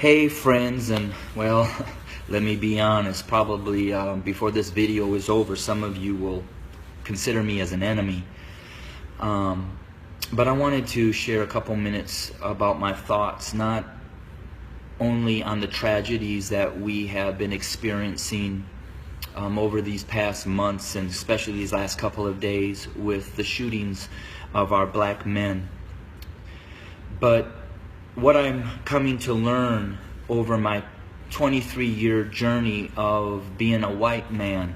Hey friends, and well, let me be honest, probably before this video is over, some of you will consider me as an enemy. But I wanted to share a couple minutes about my thoughts, not only on the tragedies that we have been experiencing over these past months, and especially these last couple of days with the shootings of our black men, but what I'm coming to learn over my 23-year journey of being a white man,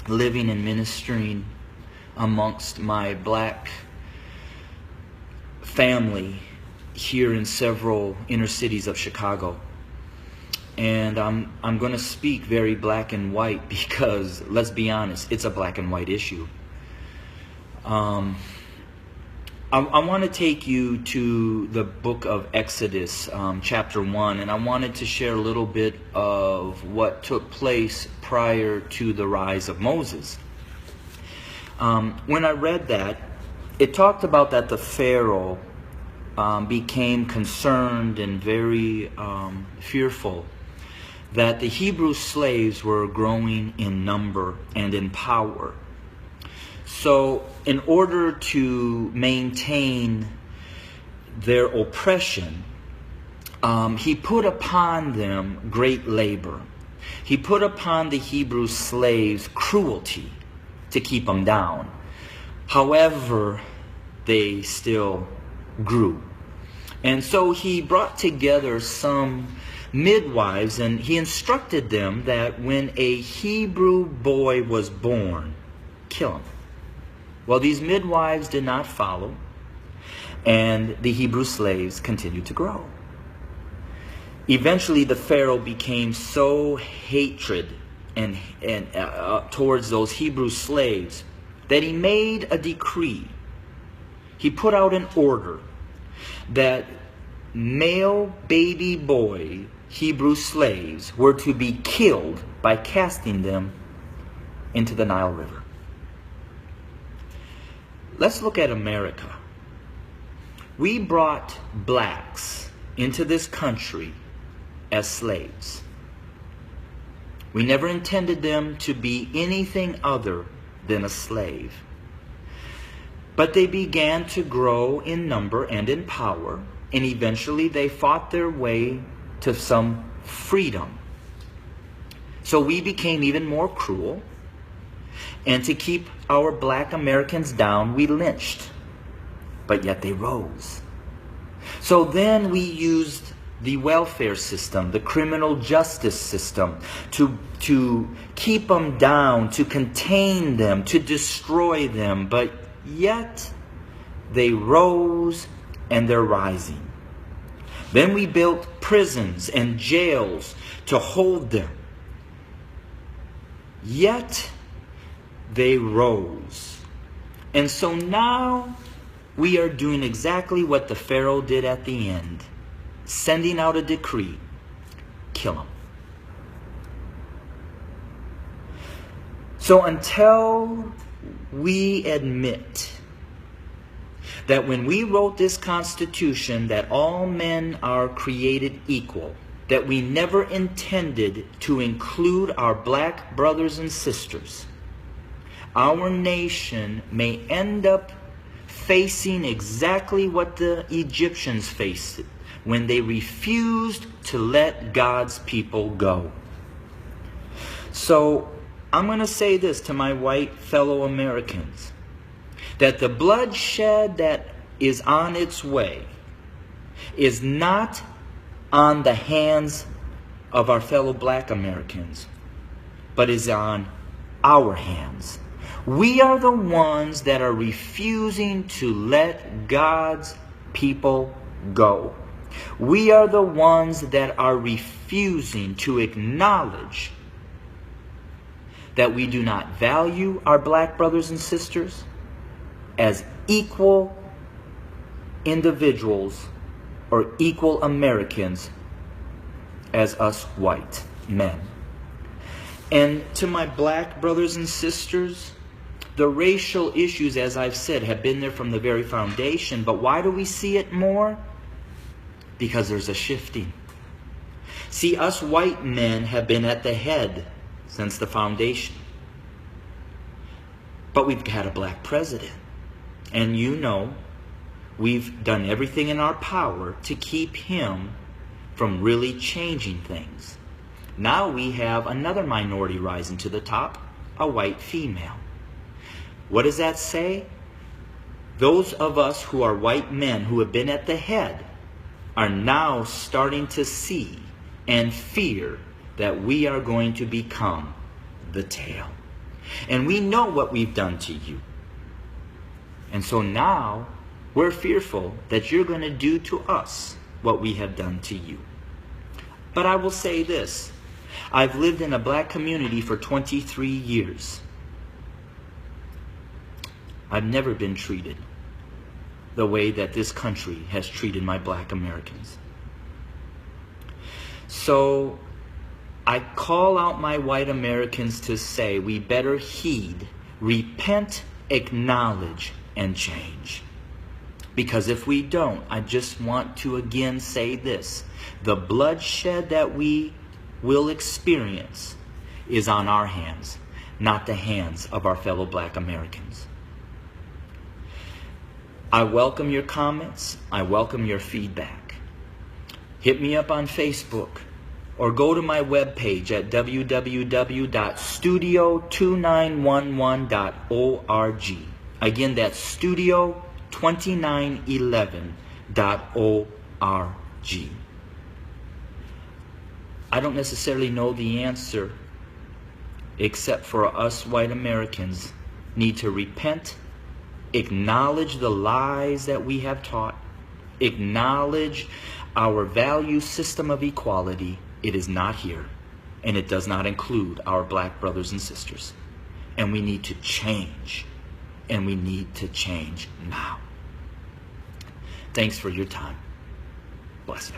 living and ministering amongst my black family here in several inner cities of Chicago. And I'm going to speak very black and white because, let's be honest, it's a black and white issue. I want to take you to the book of Exodus, chapter 1, and I wanted to share a little bit of what took place prior to the rise of Moses. When I read that, it talked about that the Pharaoh became concerned and very fearful that the Hebrew slaves were growing in number and in power. So in order to maintain their oppression, he put upon them great labor. He put upon the Hebrew slaves cruelty to keep them down. However, they still grew. And so he brought together some midwives, and he instructed them that when a Hebrew boy was born, kill him. Well, these midwives did not follow, and the Hebrew slaves continued to grow. Eventually, the Pharaoh became so hatred and towards those Hebrew slaves that he made a decree. He put out an order that male baby boy Hebrew slaves were to be killed by casting them into the Nile River. Let's look at America. We brought blacks into this country as slaves. We never intended them to be anything other than a slave. But they began to grow in number and in power, and eventually they fought their way to some freedom. So we became even more cruel. And to keep our black Americans down, we lynched. But yet they rose. So then we used the welfare system, the criminal justice system, to keep them down, to contain them, to destroy them. But yet they rose, and they're rising. Then we built prisons and jails to hold them. Yet they rose. And so now we are doing exactly what the Pharaoh did at the end, sending out a decree: kill them. So until we admit that when we wrote this Constitution that all men are created equal, that we never intended to include our black brothers and sisters, our nation may end up facing exactly what the Egyptians faced when they refused to let God's people go. So I'm going to say this to my white fellow Americans, that the bloodshed that is on its way is not on the hands of our fellow black Americans, but is on our hands. We are the ones that are refusing to let God's people go. We are the ones that are refusing to acknowledge that we do not value our black brothers and sisters as equal individuals or equal Americans as us white men. And to my black brothers and sisters, the racial issues, as I've said, have been there from the very foundation. But why do we see it more? Because there's a shifting. See, us white men have been at the head since the foundation. But we've had a black president. And you know, we've done everything in our power to keep him from really changing things. Now we have another minority rising to the top, a white female. What does that say? Those of us who are white men who have been at the head are now starting to see and fear that we are going to become the tail. And we know what we've done to you. And so now we're fearful that you're going to do to us what we have done to you. But I will say this. I've lived in a black community for 23 years. I've never been treated the way that this country has treated my black Americans. So I call out my white Americans to say we better heed, repent, acknowledge, and change. Because if we don't, I just want to again say this. The bloodshed that we will experience is on our hands, not the hands of our fellow black Americans. I welcome your comments. I welcome your feedback. Hit me up on Facebook or go to my webpage at www.studio2911.org. Again, that's studio2911.org. I don't necessarily know the answer, except for us white Americans need to repent, acknowledge the lies that we have taught, acknowledge our value system of equality. It is not here, and it does not include our black brothers and sisters. And we need to change, and we need to change now. Thanks for your time. Bless you.